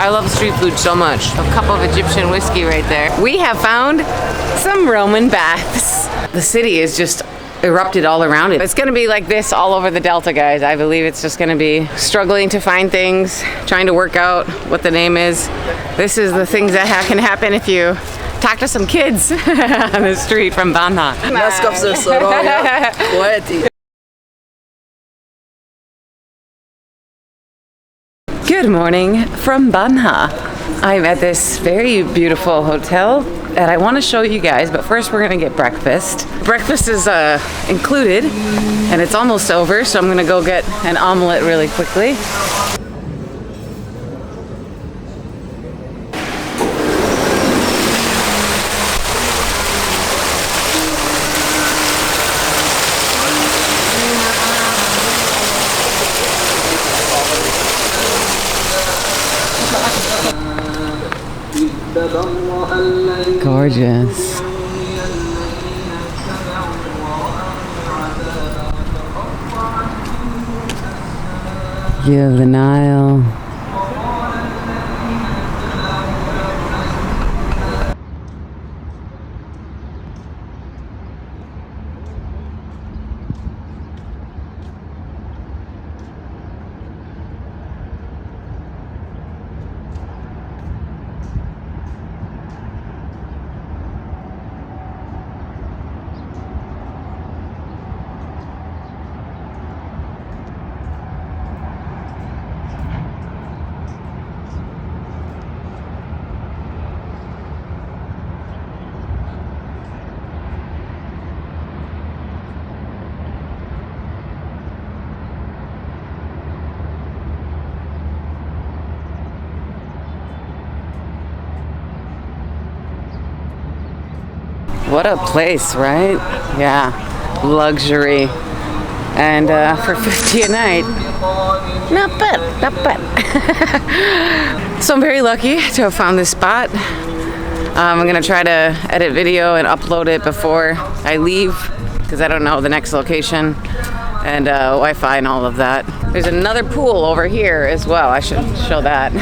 I love street food so much. A cup of Egyptian whiskey right there. We have found some Roman baths. The city is just erupted all around it. It's gonna be like this all over the Delta, guys. I believe it's just gonna be struggling to find things, trying to work out what the name is. This is the things that can happen if you talk to some kids on the street from Banha. Good morning from Banha. I'm at this very beautiful hotel that I want to show you guys, but first we're gonna get breakfast. Breakfast is included and it's almost over, so I'm gonna go get an omelet really quickly. Gorgeous. View of the Nile. What a place, right? Yeah, luxury. And for 50 a night, not bad, not bad. So I'm very lucky to have found this spot. I'm gonna try to edit video and upload it before I leave, because I don't know the next location and Wi-Fi and all of that. There's another pool over here as well. I should show that.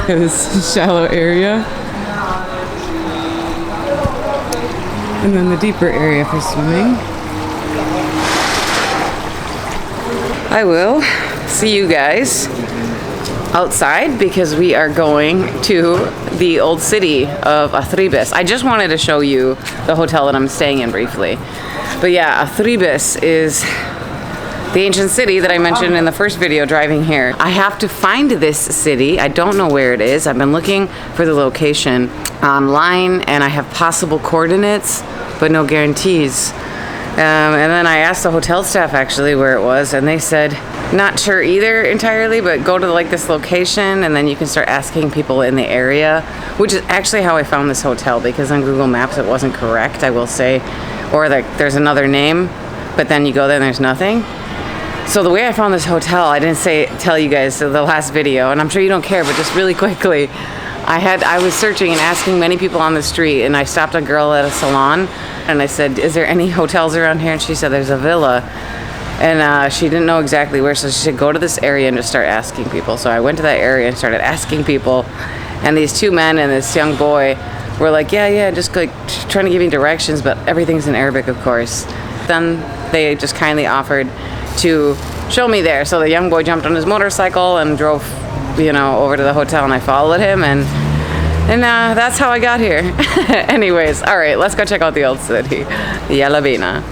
This shallow area. And then the deeper area for swimming. I will see you guys outside because we are going to the old city of Athribis. I just wanted to show you the hotel that I'm staying in briefly. But yeah, Athribis is the ancient city that I mentioned in the first video driving here. I have to find this city. I don't know where it is. I've been looking for the location online and I have possible coordinates, but no guarantees. And then I asked the hotel staff actually where it was, and they said, not sure either entirely, but go to like this location and then you can start asking people in the area, which is actually how I found this hotel, because on Google Maps it wasn't correct, I will say, or like there's another name, but then you go there and there's nothing. So the way I found this hotel, I didn't tell you guys in the last video, and I'm sure you don't care, but just really quickly, I was searching and asking many people on the street, and I stopped a girl at a salon and I said, is there any hotels around here? And she said there's a villa, and she didn't know exactly where, so she said go to this area and just start asking people. So I went to that area and started asking people, and these two men and this young boy were like, yeah, just like trying to give me directions, but everything's in Arabic, of course. Then they just kindly offered to show me there. So the young boy jumped on his motorcycle and drove, over to the hotel, and I followed him, and that's how I got here. Anyways, all right, let's go check out the old city. Yalla bina.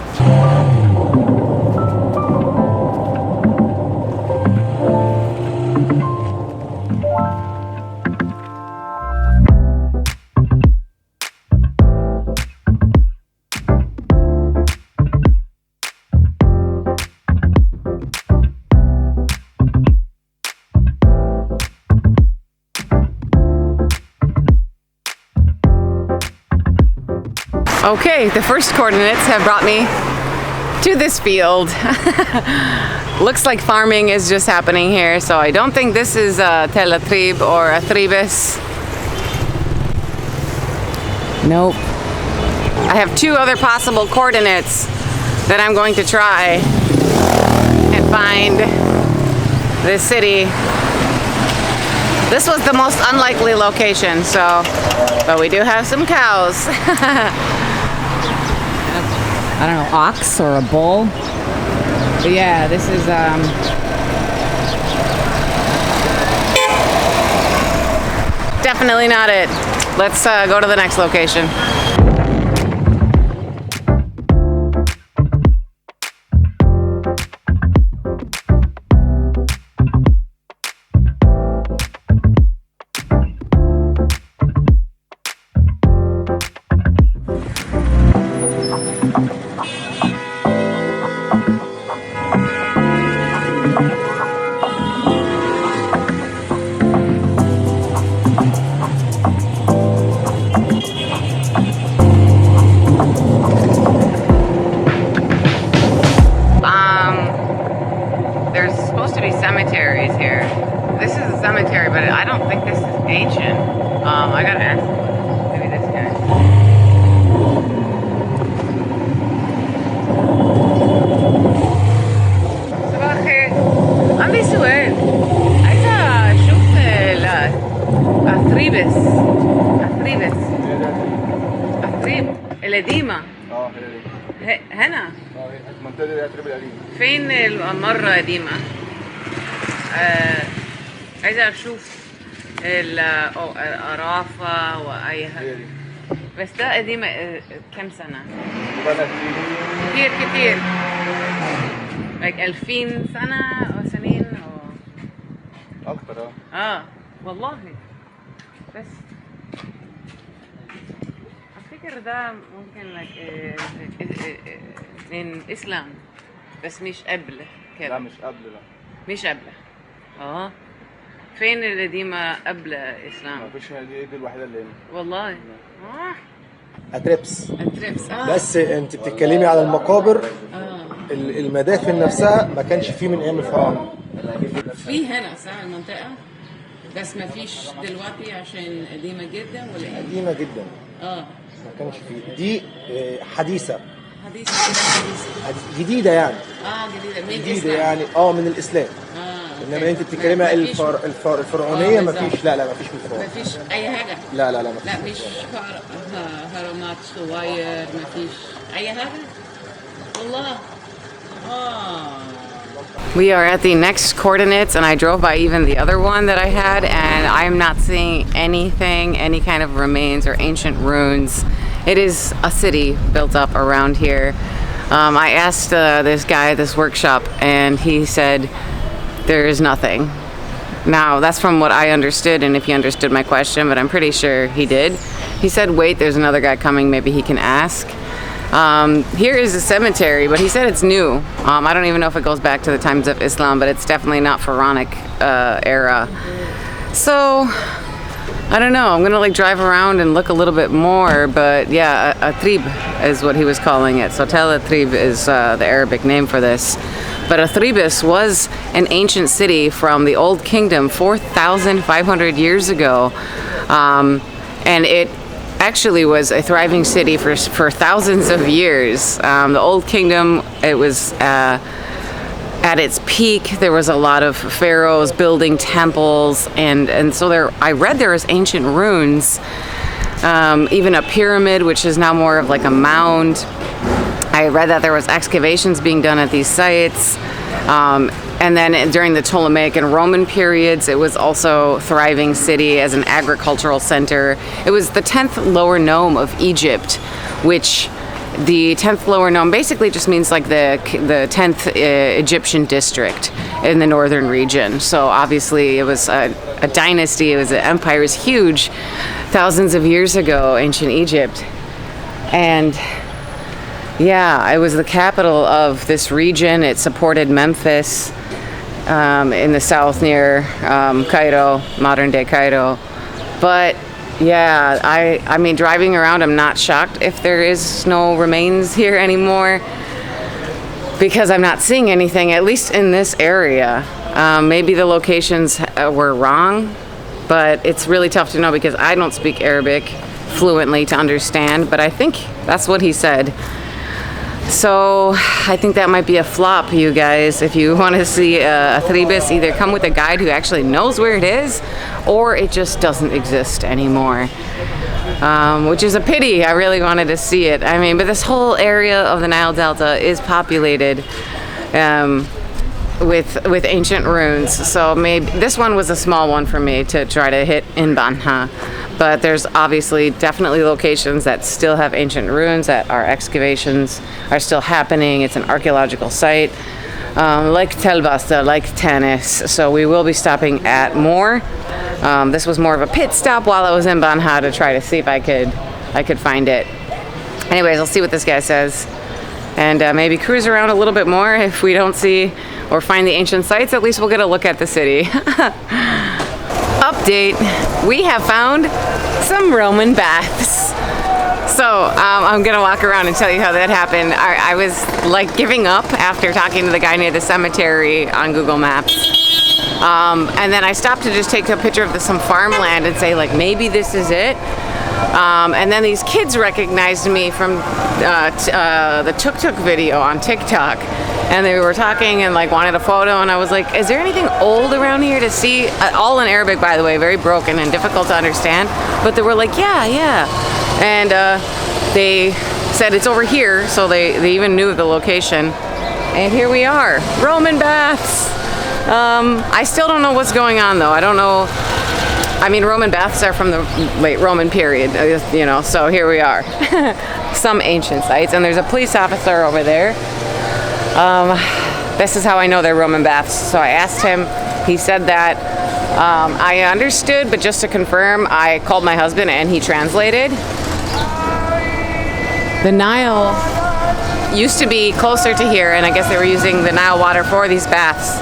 Okay, the first coordinates have brought me to this field. Looks like farming is just happening here, so I don't think this is Tel Atrib or Athribis. Nope. I have two other possible coordinates that I'm going to try and find this city This was the most unlikely location, so, but we do have some cows. I don't know, ox or a bull. But yeah, this is definitely not it. Let's go to the next location. There's supposed to be cemeteries here. This is a cemetery, but I don't think this is ancient. I gotta ask maybe this guy. صباح الخير. عندي سؤال. عايزة أشوف أثريبس. أثريب القديمة. هنا. المنطقة دي أثريب القديمة. فين المرة القديمة؟ عايزة أشوف القرافة وأي حاجة. بس ده قديمة كم سنة؟ كتير. like 2000 سنة أو سنين أو أكتر. والله بس أفتكر ده ممكن like من إسلام بس مش قبل كده. لا مش قبل. مش قبل. فين القديمة قبل إسلام؟ ما فيش، دي الوحيدة اللي هنا. والله. أتريبس. أتريبس. بس أنت بتتكلمي على المقابر. المدافن نفسها ما كانش فيه من أيام الفراعنة. في هنا صح المنطقة بس ما فيش دلوقتي عشان قديمة جدا ولا إيه؟ قديمة جدا. ما كانش فيه. دي حديثة. حديثة. جديدة يعني. جديدة من جديدة الإسلام. يعني من الإسلام. انما انت بتتكلمي الفرعونيه مفيش. لا مفيش من الفرعون. مفيش اي حاجه. لا مش هرمات صغير. مفيش اي حاجه والله. We are at the next coordinates, and I drove by even the other one that I had, and I'm not seeing anything, any kind of remains or ancient ruins. It is a city built up around here. I asked this guy at this workshop, and he said there is nothing. Now, that's from what I understood, and if he understood my question, but I'm pretty sure he did. He said, wait, there's another guy coming, maybe he can ask. Here is a cemetery, but he said it's new. I don't even know if it goes back to the times of Islam, but it's definitely not Pharaonic era. So, I don't know. I'm gonna like drive around and look a little bit more, but yeah, Athrib is what he was calling it. So Tel Athrib is the Arabic name for this. But Athribis was an ancient city from the Old Kingdom 4,500 years ago. And it actually was a thriving city for thousands of years. The Old Kingdom, it was at its peak. There was a lot of pharaohs building temples, and so I read there was ancient ruins, even a pyramid, which is now more of like a mound. I read that there was excavations being done at these sites. And then during the Ptolemaic and Roman periods, it was also a thriving city as an agricultural center. It was the 10th lower nome of Egypt, which the 10th lower nome basically just means like the 10th Egyptian district in the northern region. So obviously it was a dynasty, it was an empire, it was huge thousands of years ago, ancient Egypt. And yeah, it was the capital of this region. It supported Memphis in the south near Cairo, modern day Cairo. But yeah, I mean, driving around, I'm not shocked if there is no remains here anymore, because I'm not seeing anything, at least in this area. Maybe the locations were wrong, but it's really tough to know because I don't speak Arabic fluently to understand, but I think that's what he said. So I think that might be a flop, you guys. If you want to see Athribis, either come with a guide who actually knows where it is, or it just doesn't exist anymore. Which is a pity. I really wanted to see it. I mean, but this whole area of the Nile Delta is populated with ancient ruins. So maybe this one was a small one for me to try to hit in Banha. But there's obviously definitely locations that still have ancient ruins, that our excavations are still happening. It's an archaeological site, like Tel Basta, like Tanis. So we will be stopping at more. This was more of a pit stop while I was in Banha to try to see if I could find it. Anyways, I'll see what this guy says, and maybe cruise around a little bit more. If we don't see or find the ancient sites, at least we'll get a look at the city. Update, we have found some Roman baths. So I'm gonna walk around and tell you how that happened. I was like giving up after talking to the guy near the cemetery on Google Maps. And then I stopped to just take a picture of some farmland and say, like, maybe this is it. And then these kids recognized me from the tuk-tuk video on TikTok. And they were talking and like wanted a photo, and I was like, is there anything old around here to see? All in Arabic, by the way, very broken and difficult to understand. But they were like, yeah. And they said it's over here, so they even knew the location. And here we are, Roman baths. I still don't know what's going on though. I don't know. I mean, Roman baths are from the late Roman period, you know, so here we are. Some ancient sites, and there's a police officer over there. This is how I know they're Roman baths. So I asked him, he said that I understood, but just to confirm, I called my husband and he translated. The Nile used to be closer to here, and I guess they were using the Nile water for these baths.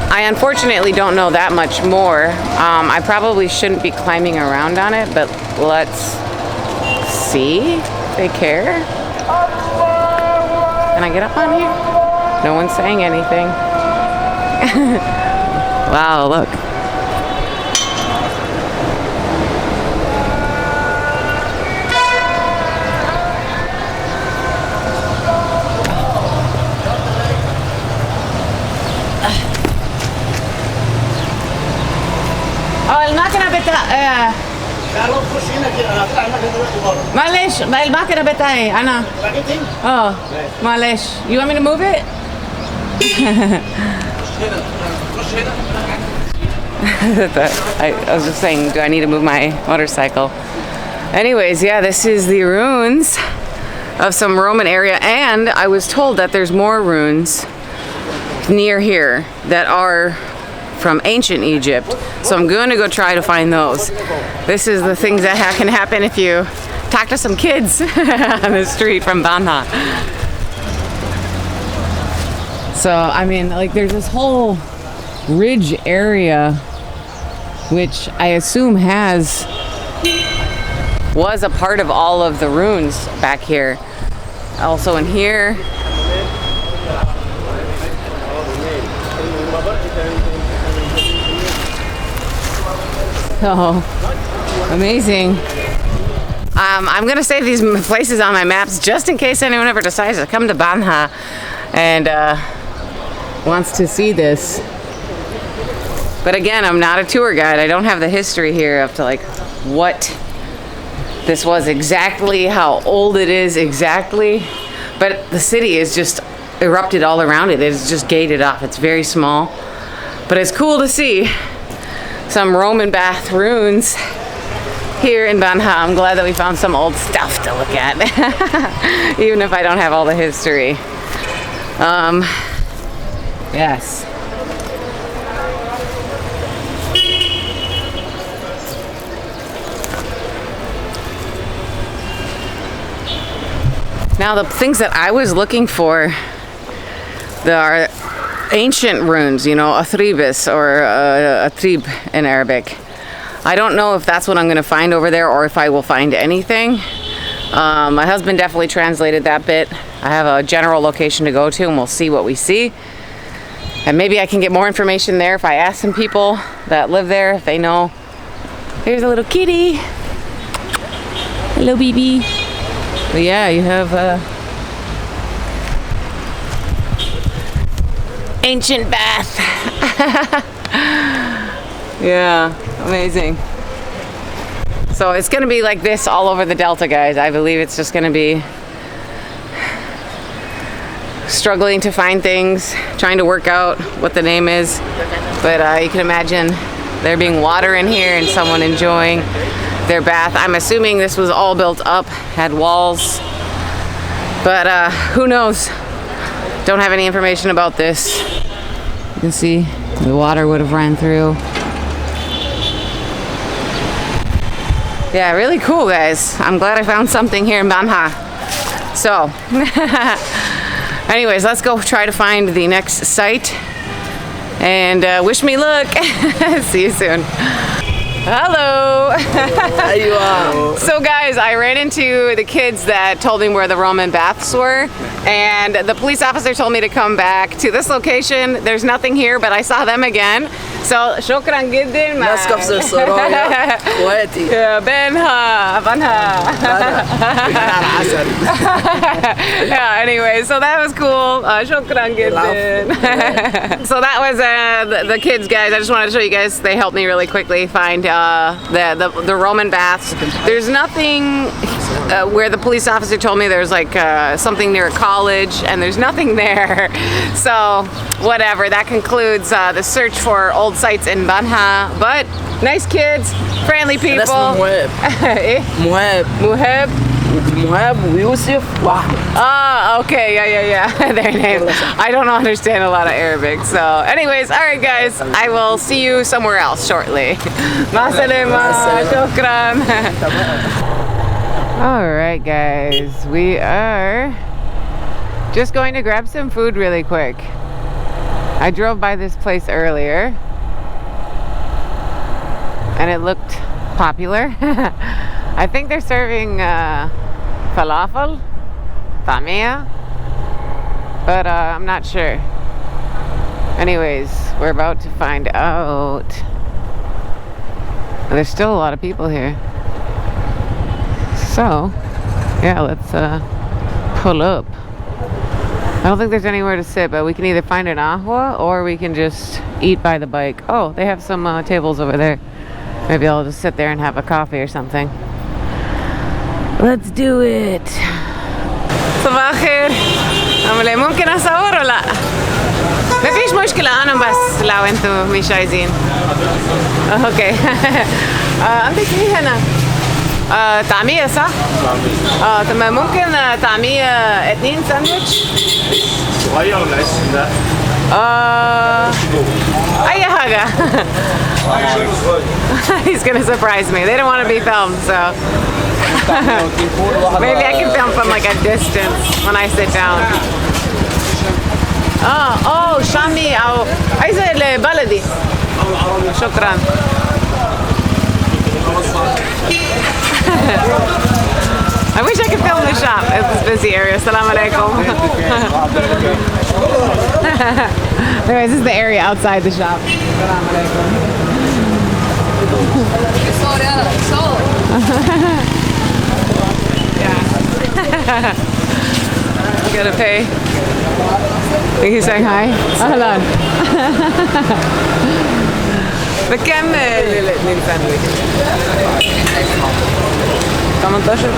I unfortunately don't know that much more. I probably shouldn't be climbing around on it, but let's see if they care. Can I get up on here? No one's saying anything. Wow, look. الماكينة بتاع معلش الماكينة بتاعي أنا معلش. You want me to move it? I was just saying, do I need to move my motorcycle? Anyways, yeah, this is the ruins of some Roman area, and I was told that there's more ruins near here that are from ancient Egypt. So I'm going to go try to find those. This is the things that can happen if you talk to some kids on the street from Banha. So, I mean, like, there's this whole ridge area, which I assume was a part of all of the ruins back here. Also in here. Oh, amazing. I'm gonna save these places on my maps just in case anyone ever decides to come to Banha and wants to see this. But again, I'm not a tour guide. I don't have the history here up to like what this was exactly, how old it is exactly. But the city is just erupted all around it. It's just gated off. It's very small. But it's cool to see some Roman bath ruins here in Banha. I'm glad that we found some old stuff to look at, even if I don't have all the history. Yes. Now the things that I was looking for, there are ancient runes, you know, Athribis or Athrib in Arabic. I don't know if that's what I'm going to find over there or if I will find anything. My husband definitely translated that bit. I have a general location to go to and we'll see what we see. And maybe I can get more information there if I ask some people that live there, if they know Here's a little kitty. Hello, baby. But yeah, you have ancient bath. Yeah, amazing. So it's gonna be like this all over the Delta, guys. I believe it's just gonna be struggling to find things, trying to work out what the name is. But you can imagine there being water in here and someone enjoying their bath. I'm assuming this was all built up, had walls, but who knows? Don't have any information about this. You can see the water would have ran through. Yeah, really cool, guys. I'm glad I found something here in Banha. So, anyways, let's go try to find the next site. And wish me luck. See you soon. Hello. There you are. So guys, I ran into the kids that told me where the Roman baths were, and the police officer told me to come back to this location. There's nothing here, but I saw them again. So شكرا جدا. ماسكة في السرايا اخواتي. Banha. Yeah, anyway, so that was cool. شكرا جدا. So that was the kids, guys. I just wanted to show you guys. They helped me really quickly find the Roman baths. There's nothing where the police officer told me there's like something near a college, and there's nothing there. So whatever, that concludes the search for old sites in Banha. But nice kids, friendly people. That's Muhab. Muhab. Muhab ويوسف واحد. Ah, okay, yeah. Their names. I don't understand a lot of Arabic. So anyways, all right guys, I will see you somewhere else shortly. Ma salama, shukran. All right guys, we are just going to grab some food really quick. I drove by this place earlier and it looked popular. I think they're serving falafel, Taamiya, but I'm not sure. Anyways, we're about to find out. There's still a lot of people here. So, yeah, let's pull up. I don't think there's anywhere to sit, but we can either find an ahwa or we can just eat by the bike. Oh, they have some tables over there. Maybe I'll just sit there and have a coffee or something. Let's do it. صباح الخير. عامل ايه؟ ممكن اصور ولا لا؟ ما فيش مشكلة، أنا بس لو أنتوا مش عايزين. أوكي. عندك إيه هنا؟ طعمية صح؟ تمام. ممكن طعمية 2 ساندويتش؟ صغير ولا عايز ده؟ أي حاجة. He's gonna surprise me. They don't want to be filmed, so maybe I can film from like a distance when I sit down. Oh, شامي أو عايزة البلدي. شكرا. I wish I could film the shop. It's this busy area. Assalamu alaikum. Anyways, this is the area outside the shop. Assalamu alaikum. Yeah. You gotta pay. I think he's saying hi. Ahlan. بكم الاثنين ساندويتش؟ 18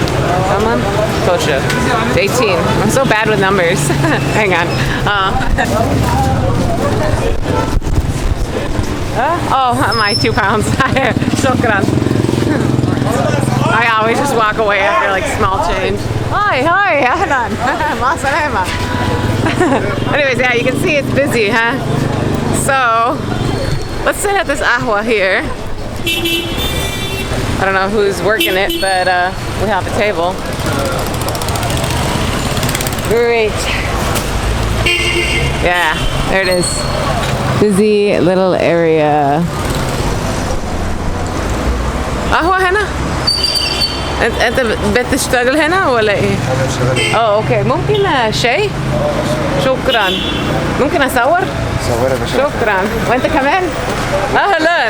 It's 18. I'm so bad with numbers. Hang on. Oh, my 2 pounds. Shukran. I always just walk away after like small change. Hi, ahlan. Ma salama. Anyways, yeah, you can see it's busy, huh? So, let's sit at this ahwa here. I don't know who's working it, but we have a table. Great. Yeah, there it is. Busy little area. قهوة هنا؟ أنت بتشتغل هنا ولا إيه؟ أوكي. ممكن شاي؟ شكرا. ممكن أصور؟ شكرا. وانت كمان؟ اهلا.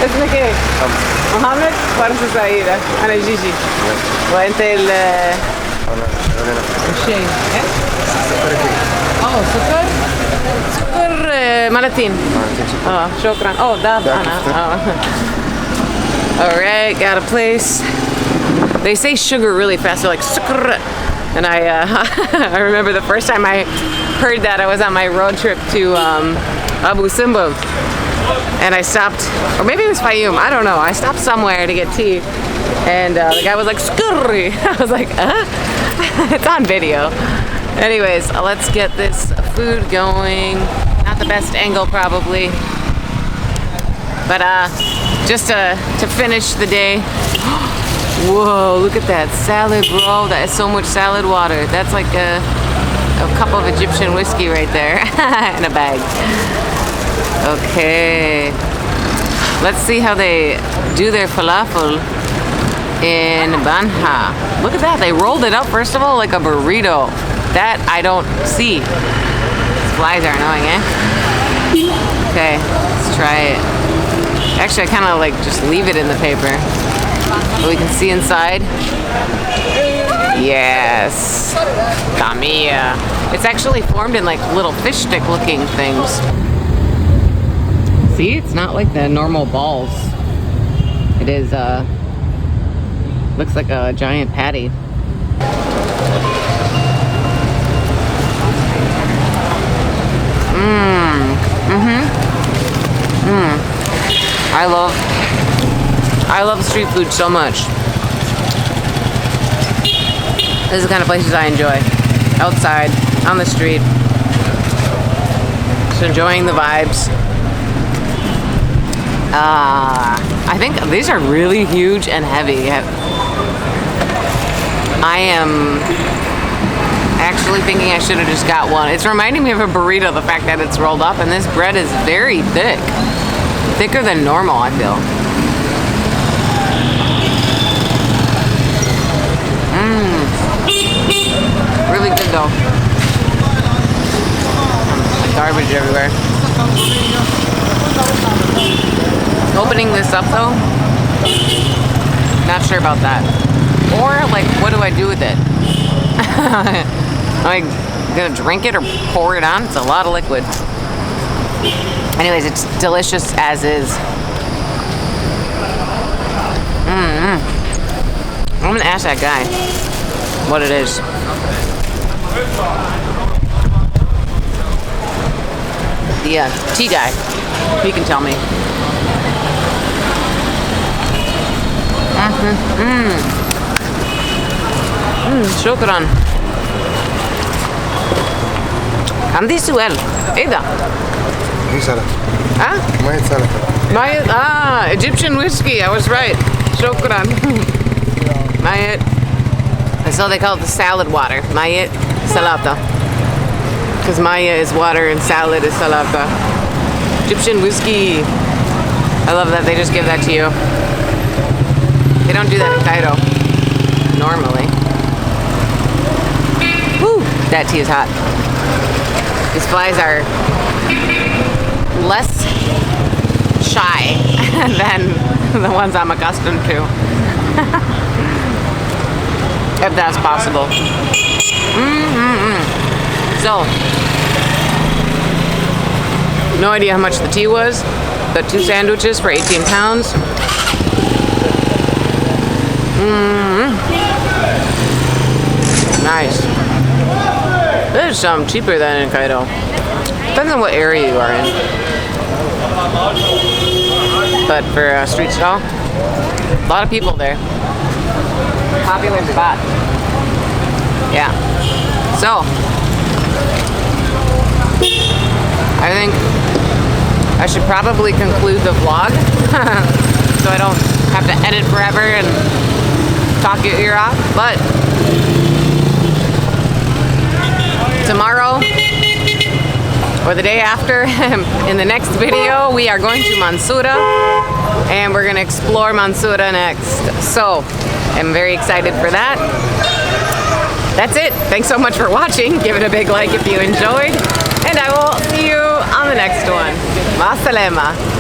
اسمك ايه؟ محمد. فرصة سعيدة. انا جيجي. وانت الشاي. سكر؟ سكر مالتين. شكرا. ده انا. Alright, got a place. They say sugar really fast. They're like sugar. And I remember the first time I heard that, I was on my road trip to Abu Simbel, and I stopped, or maybe it was Fayoum, I don't know. I stopped somewhere to get tea, and the guy was like, "Scurry." I was like, It's on video. Anyways, let's get this food going. Not the best angle probably, but just to finish the day. Whoa, look at that salad, bro. That is so much salad water. That's like a cup of Egyptian whiskey right there in a bag. Okay. Let's see how they do their falafel in Banha. Look at that. They rolled it up, first of all, like a burrito. That I don't see. These flies are annoying, eh? Okay, let's try it. Actually, I kind of like just leave it in the paper. So we can see inside. Yes. Taamiya. It's actually formed in like little fish stick looking things. See, it's not like the normal balls. It is, looks like a giant patty. I love street food so much. This is the kind of places I enjoy. Outside, on the street. Just enjoying the vibes. I think these are really huge and heavy. I am actually thinking I should have just got one. It's reminding me of a burrito, the fact that it's rolled up, and this bread is very thick. Thicker than normal, I feel. Really good though. Garbage everywhere. Opening this up though, not sure about that. Or like, what do I do with it? Am I gonna drink it or pour it on? It's a lot of liquid. Anyways, it's delicious as is. I'm gonna ask that guy what it is. The tea guy. He can tell me. شكرا. عندي سؤال. ايه ده؟ دي سلطة. مية سلطة. Egyptian whiskey. I was right. شكرا. Mayet. So they call it the salad water. Mayet salata. Because maya is water and salad is salata. Egyptian whiskey. I love that they just give that to you. They don't do that in Cairo. Normally. Woo! That tea is hot. These flies are less shy than the ones I'm accustomed to. If that's possible. So, no idea how much the tea was, but 2 sandwiches for 18 pounds. Nice. This is cheaper than in Cairo. Depends on what area you are in. But for a street stall, a lot of people there. Popular spot. Yeah. So, I think I should probably conclude the vlog so I don't have to edit forever and talk your ear off. But tomorrow or the day after, in the next video, we are going to Mansoura and we're going to explore Mansoura next. So, I'm very excited for that. That's it. Thanks so much for watching. Give it a big like if you enjoyed. And I will see you on the next one. Ma salama.